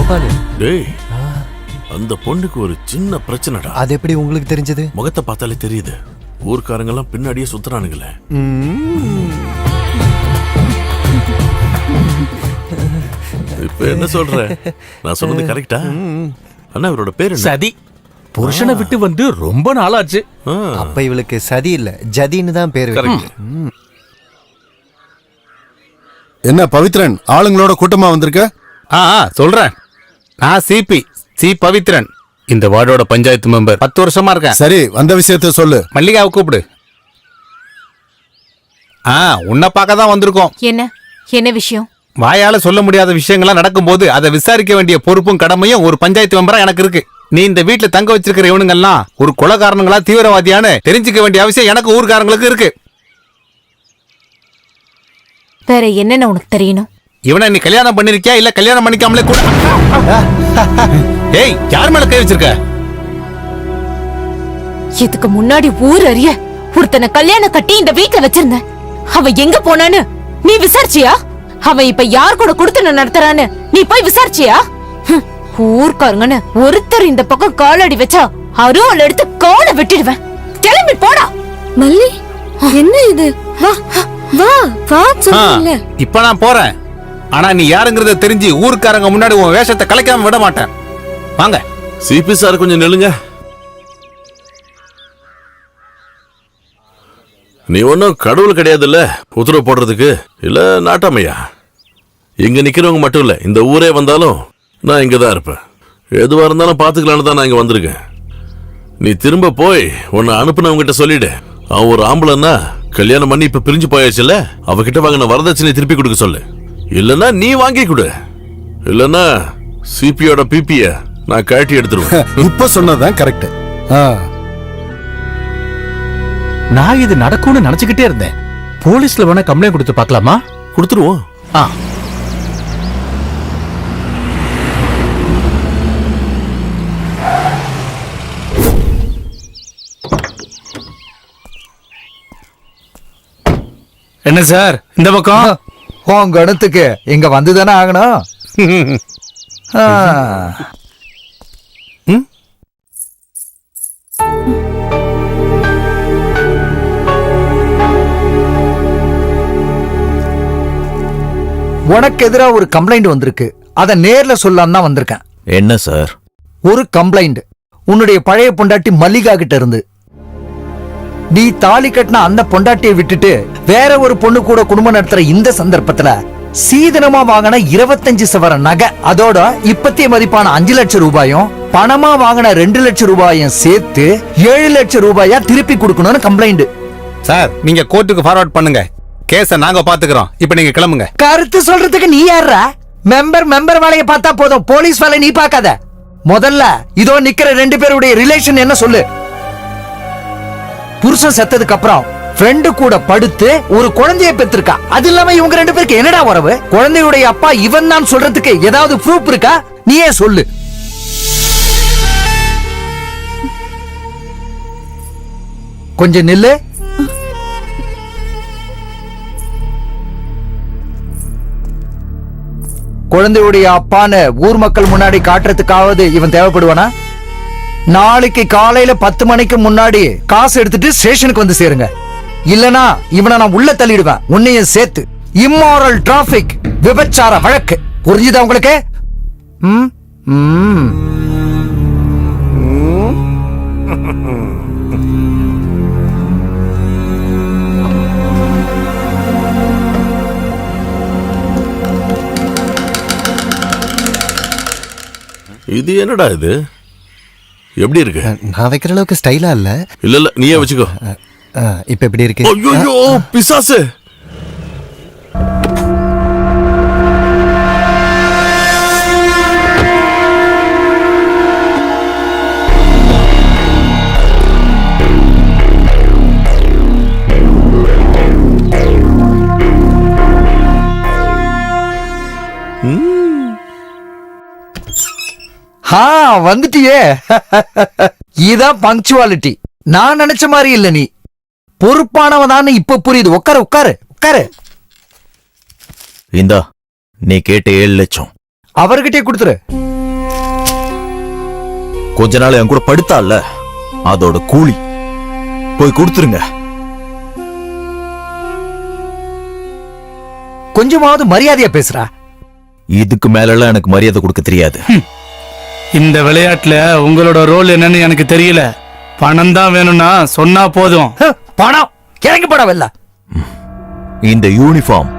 கோபாலு. டேய், அந்த பொண்ணுக்கு ஒரு சின்ன பிரச்சனைடா. அது எப்படி உங்களுக்கு தெரிஞ்சது? முகத்தை பார்த்தாலே தெரியுது. ஊர்க்காரங்க எல்லாம் பின்னாடியே சுத்துறானுங்களே. இப்ப என்ன சொல்ற? நான் சொன்னது கரெக்டா? அண்ணா இவரோட பேரு சதி. புருஷனை விட்டு வந்து ரொம்ப நாளாச்சு. அப்ப இவளுக்கு சதி இல்ல, ஜதின்னு தான் பேரு. என்ன பவித்ரன், ஆளுங்களோட கூட்டமா வந்திருக்க? சொல்றேன். நான் சி பவித்ரன், இந்த வார்டோட பஞ்சாயத்து மெம்பர். 10 வருஷமா இருக்கேன். சரி, வந்த விஷயத்த சொல்லு. மல்லிகாவை கூப்பிடு. உன்னை பார்க்க தான் வந்திருக்கோம். என்ன விஷயம்? வாயால சொல்ல முடியாத விஷயங்கள்லாம் நடக்கும்போது அதை விசாரிக்க வேண்டிய பொறுப்பும் கடமையும் ஒரு பஞ்சாயத்து மெம்பரா எனக்கு இருக்கு. நீ இந்த வீட்டுல தங்க வச்சிருக்கிற இவனுங்கெல்லாம் ஒரு கொலைகாரனுங்களா தீவிரவாதியான்னு தெரிஞ்சுக்க வேண்டிய அவசியம் எனக்கு ஊர்காரங்களுக்கு இருக்கு. வேற என்னன்னு உனக்கு தெரியணும்? இவனை நீ கல்யாணம் பண்ணிருக்கியா இல்ல கல்யாணம் பண்ணிக்காமலே கூட? ஏய், யார் மேல கை வச்சிருக்க? இதுக்கு முன்னாடி ஊர் அறிய ஒருத்தனை கல்யாணம் கட்டி இந்த வீட்டுல வச்சிருந்த. அவ எங்க போனான்னு நீ விசாரிச்சியா? அவன் இப்ப யார் கூட கொடுத்து நடத்துறான்னு நீ போய் விசாரிச்சியா? ஊர்க்காரங்கன்னு ஒருத்தர் இந்த பக்கம் காலடி வச்சா அருவாள் எடுத்து காலை வெட்டிடுவேன். கிளம்பி போடா. மல்லி, என்ன இது? வா வா சொல்ல. இப்ப நான் போறேன். ஆனா நீ யாருங்கறத தெரிஞ்சு ஊர்க்காரங்க முன்னாடி உன் வேஷத்தை கலைக்காம விட மாட்டேன். வாங்க. சிபி சார் கொஞ்சம் நில்லுங்க. நீ ஒன்னும் கடவுள் கிடையாதுல்ல உத்தரவு போடுறதுக்கு, இல்ல நாட்டாமையா? இங்க நிக்கிறவங்க மட்டும் இல்ல, இந்த ஊரே வந்தாலும் நான் இங்கதான் இருப்பேன். எதுவா இருந்தாலும் பாத்துக்கலான்னு தான் நான் இங்க வந்திருக்கேன். நீ திரும்ப போய் உன்னை அனுப்புனவங்கிட்ட சொல்லிடு. அவன் ஒரு ஆம்பளைன்னா கல்யாணம் பண்ணி இப்ப பிரிஞ்சு போயாச்சுல்ல, அவகிட்ட வாங்கின வரதட்சணை திருப்பி கொடுக்க சொல்லு. இல்லன்னா நீ வாங்கி கொடு, இல்லன்னா சிபியோட பிபிய நான் கழட்டி எடுத்துருவேன். இப்ப சொன்னதான் கரெக்ட். நான் இது நடக்கும்னு நினைச்சுக்கிட்டே இருந்தேன். போலீஸ்ல வேணா கம்ப்ளைண்ட் கொடுத்து பார்க்கலாமா? கொடுத்துருவோம். என்ன சார் இந்த பக்கம்? உன் கணத்துக்கு இங்க வந்துதானே ஆகணும். உனக்கு எதிராக ஒரு கம்ப்ளைண்ட் வந்திருக்கு. அத நேர்ல சொல்லலாம் தான் வந்திருக்கேன். என்ன சார்? ஒரு கம்ப்ளைண்ட் உன்னுடைய பழைய பொண்டாட்டி மல்லிகா கிட்ட இருந்து. நீ தாலி கட்டின அந்த பொண்டாட்டியை விட்டுட்டு வேற ஒரு பொண்ணு கூட குடும்பம் நடத்துற இந்த சந்தர்ப்பத்துல சீதனமா வாங்கின 25 சவர நகை, அதோட இப்பத்திய மதிப்பான 5 லட்சம் ரூபாயும் பணமா வாங்கின 2 லட்சம் ரூபாயும் சேர்த்து 7 லட்சம் ரூபாயா திருப்பி கொடுக்கணும்னு கம்ப்ளைண்ட். சார், நீங்க கோர்ட்டுக்கு ஃபார்வர்ட் பண்ணுங்க. கேஸ நாங்க பாத்துக்கிறோம். இப்ப நீங்க கிளம்புங்க. கருத்து சொல்றதுக்கு நீ யாரா? மெம்பர் வேலையை பார்த்தா போதும், போலீஸ் வேலை நீ பார்க்காத. முதல்ல இதோ நிக்கிற 2 பேருடைய ரிலேஷன் என்ன சொல்லு. புருஷன் செத்ததுக்கு அப்புறம் ஃப்ரெண்டு கூட படுத்து ஒரு குழந்தையை பெற்றிருக்கா. அது இல்லாம இவங்க 2 பேருக்கு என்னடா உறவு? குழந்தையுடைய அப்பா இவன் தான் சொல்றதுக்கு ஏதாவது ப்ரூஃப் இருக்கா? நீயே சொல்லு. கொஞ்சம் நில்லு. குழந்தையுடைய அப்பான்னு ஊர் மக்கள் முன்னாடி காட்டுறதுக்காவது இவன் தேவைப்படுவானா? நாளைக்கு காலையில 10 மணிக்கு முன்னாடி காசு எடுத்துட்டு ஸ்டேஷனுக்கு வந்து சேருங்க. இல்லனா இவனை நான் உள்ள தள்ளிடுவேன், உன்னையும் சேர்த்து. இம்மாரல் டிராபிக், விபச்சார வழக்கு. புரிஞ்சுதா உங்களுக்கு? இது என்னடா இது? எப்படி இருக்கு? நான் வைக்கிற அளவுக்கு ஸ்டைலா இல்ல. இல்ல நீயே வச்சுக்கோ. இப்ப எப்படி இருக்கு? ஐயோ பிசாசு! வந்துட்டியே. இதான் பங்க்சுவாலிட்டி. நான் நினைச்ச மாதிரி இல்ல. நீ பொறுப்பானவதான் இப்ப புரியுது. உட்காரு உட்காரு உட்காரு. இந்தா, நீ கேட்ட 7 லட்சம் அவர்கிட்டே கொடுத்துரு. கொஞ்ச நாள் என் கூட படுத்தால அதோட கூலி போய் கொடுத்துருங்க. கொஞ்சமாவது மரியாதையா பேசுறா. இதுக்கு மேல எனக்கு மரியாதை கொடுக்க தெரியாது. இந்த விளையாட்டுல உங்களோட ரோல் என்னன்னு எனக்கு தெரியல. பணம் தான் வேணும்னா சொன்னா போதும். பணம் இறங்கி படம் இல்ல. இந்த யூனிஃபார்ம்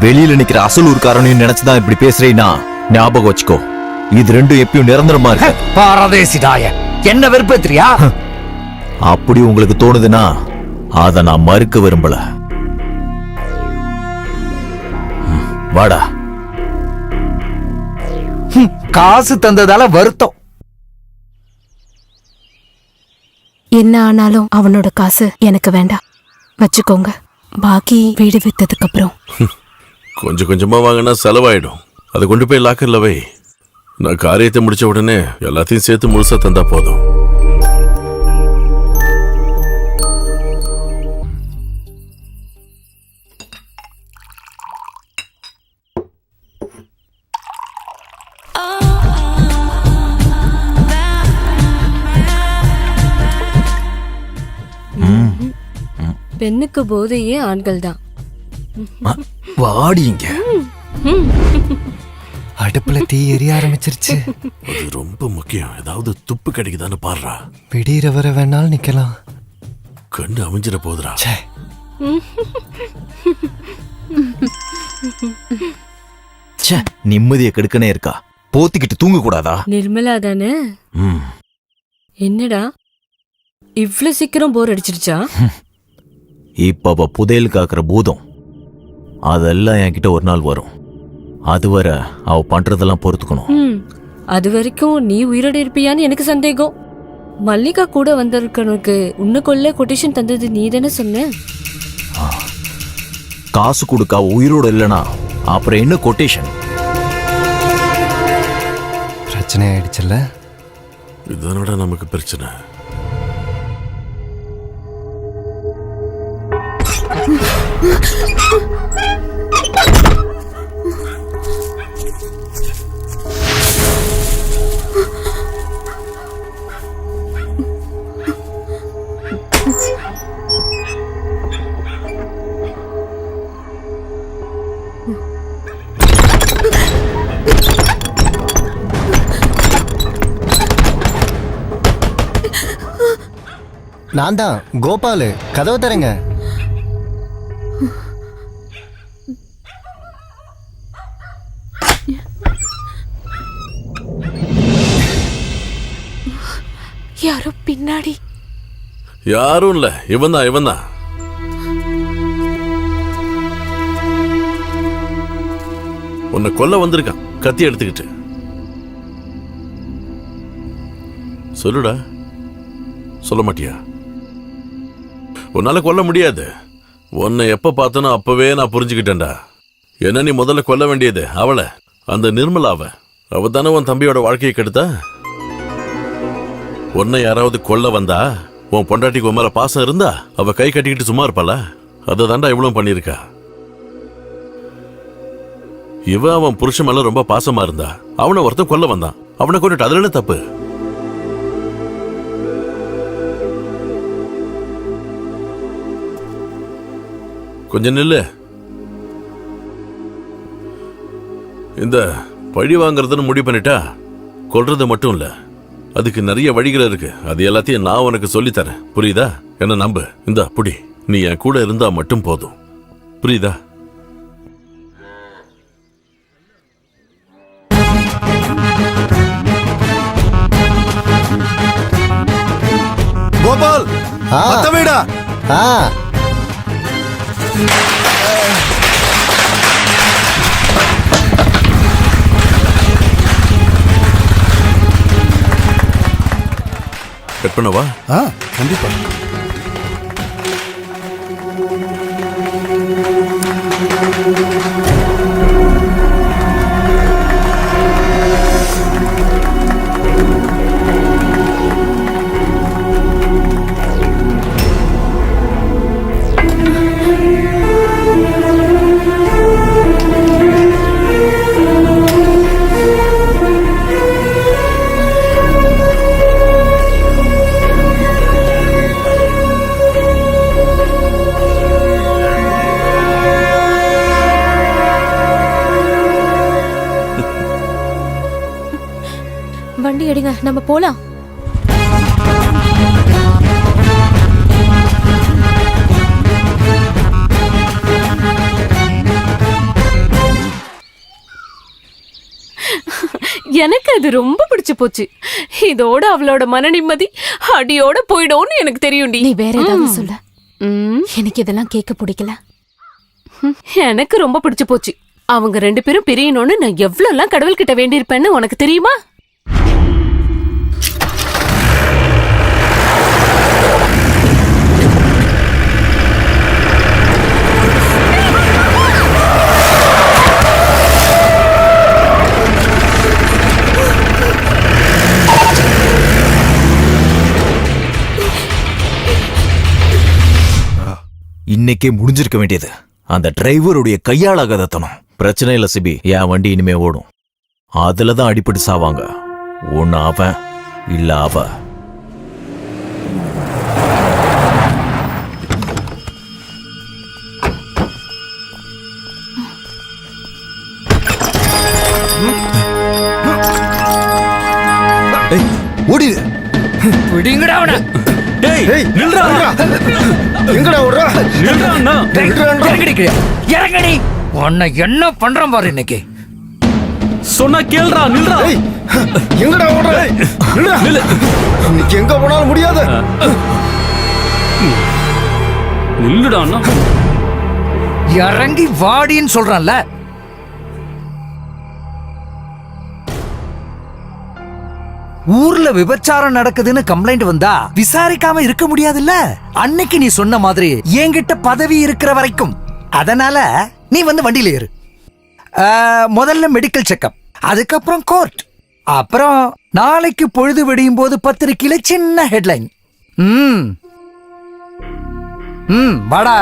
வெளியில நிக்கிற அசலூர்காரனையும் நினைச்சுதான் இப்படி பேசுறீன்னா ஞாபகம் வச்சுக்கோ. இது ரெண்டும் எப்பயும் நிரந்தரமா இருக்கு. பாரதேசிதாய என்ன வெறுப்பேத்திரியா? அப்படி உங்களுக்கு தோணுதுன்னா அத நான் மறுக்க விரும்பல. வாடா. காசு தந்ததால வருத்தம். என்ன ஆனாலும் அவனோட காசு எனக்கு வேண்டாம், வச்சுக்கோங்க. பாக்கி வீடு வித்ததுக்கு அப்புறம் கொஞ்சம் கொஞ்சமா வாங்கினா செலவாயிடும். அதை கொண்டு போய் லாக்கர்ல வை. நான் காரியத்தை முடிச்ச உடனே எல்லாத்தையும் சேர்த்து முழுசா தந்தா போதும். பெண்ணுக்கு போதையே ஆண்கள் தான். வாடிங்க. அடுப்புல தீ எரிய ஆரம்பிச்சிருச்சு. அது ரொம்ப முக்கியம். ஏதாவது துப்பு கிடைக்குதான்னு பாடுறா. விடியற வர வேணாலும் நிக்கலாம். கண்டு அமைஞ்சிட போதுரா. நிம்மதியை கெடுக்கனே இருக்கா? போத்திக்கிட்டு தூங்க கூடாதா? நிர்மலா தானே? என்னடா இவ்ளோ சீக்கிரம் போர் அடிச்சிருச்சா? இப்ப அவ புதையல் காக்குற பூதம் அதெல்லாம் என்கிட்ட ஒரு நாள் வரும். அதுவரை அவ பண்றதெல்லாம் பொறுத்துக்கணும். அது வரைக்கும் நீ உயிரோட இருப்பியான்னு எனக்கு சந்தேகம். மல்லிகா கூட வந்திருக்கனுக்கு உன்னை கொல்ல கொட்டேஷன் தந்தது நீ தானே சொன்ன? காசு கொடுக்க அவ உயிரோட இல்லனா அப்புறம் என்ன கொட்டேஷன்? பிரச்சனை ஆயிடுச்சுல்ல. இதனோட நமக்கு பிரச்சனை. நான் தான் கோபாலு. கதவு தரங்க. யாரோ பின்னாடி. யாரும் இல்ல, இவன் தான் இவன் தான். உன்னை கொல்ல வந்திருக்கான் கத்தி எடுத்துக்கிட்டு. சொல்லுடா. சொல்ல மாட்டியா? உன்னால கொல்ல முடியாது. உன்னை எப்ப பார்த்தனோ அப்பவே நான் புரிஞ்சுக்கிட்டேன்டா. என்ன நீ முதல்ல கொல்ல வேண்டியது அவளை, அந்த நிர்மலாவ. அவ தானே உன் தம்பியோட வாழ்க்கையை கெடுத்தா. உன்னை யாராவது கொல்ல வந்தா உன் பொண்டாட்டிக்கு உன் மேல பாசம் இருந்தா அவ கை கட்டிக்கிட்டு சும்மா இருப்பாளா? அதை தாண்டா இவ்வளவு பண்ணிருக்கா. இவ அவன் புருஷன் மேல ரொம்ப பாசமா இருந்தா அவனை ஒருத்தன் கொல்ல வந்தான். அவனை கொண்டுட்டு அதுல என்ன தப்பு? கொஞ்சம் நில்லு. இந்த பழி வாங்கறதுன்னு முடிவு பண்ணிட்டா கொல்றது மட்டும் இல்ல, அதுக்கு நிறைய வழிகள் இருக்கு. அது எல்லாத்தையும் நான் உனக்கு சொல்லித்தரேன். புரியுதா? என்ன நம்பு. இந்த புடி. நீ என் கூட இருந்தா மட்டும் போதும். புரியுதா? கோபால் வீடா? கட் பண்ணவா? கண்டிப்பா. வண்டி எடுங்க, நம்ம போலாம். எனக்கு அது ரொம்ப பிடிச்சு போச்சு. இதோட அவளோட மன நிம்மதி அடியோட போயிடும்னு எனக்கு தெரியும்டி. நீ வேற ஏதாவது சொல்ல. எனக்கு இதெல்லாம் கேட்க பிடிக்கல. எனக்கு ரொம்ப பிடிச்சு போச்சு. அவங்க 2 பேரும் பிரியணும்னு நான் எவ்வளவுலாம் கடவுள்கிட்ட வேண்டியிருப்பேன்னு உனக்கு தெரியுமா? இன்னைக்கே முடிஞ்சிருக்க வேண்டியது. அந்த டிரைவருடைய கையாளாகாதத்தனம். பிரச்சனை இல்ல சிபி, என் வண்டி இனிமே ஓடும். அதுலதான் அடிப்பட்டு சாவாங்க. ஒன்னு அவன் இல்ல அவ. ஓடி விடுங்கடா அவன. எங்கடா ஓடுற? இறங்கடி. உன்னை என்ன பண்றான் பாரு இன்னைக்கு. சொன்னா கேள்றா, நில்றா. எங்கடா ஓடுற? இன்னைக்கு எங்க போனாலும் முடியாது. நில்லுடா அண்ணா. இறங்கி வாடின்னு சொல்றான்ல. ஊர்ல விபச்சாரம் நடக்குதுன்னு கம்ப்ளைண்ட் வந்தா விசாரிக்காம இருக்க முடியாதுல்ல. அன்னைக்கு நீ சொன்ன மாதிரி என்கிட்ட பதவி இருக்கிற வரைக்கும். அதனால நீ வந்து வண்டியில ஏறு. முதல்ல மெடிக்கல் செக்அப், அதுக்கப்புறம் கோர்ட், அப்புறம் நாளைக்கு பொழுது விடியும் போது பத்திரிக்கையில சின்ன ஹெட்லைன். வாடா.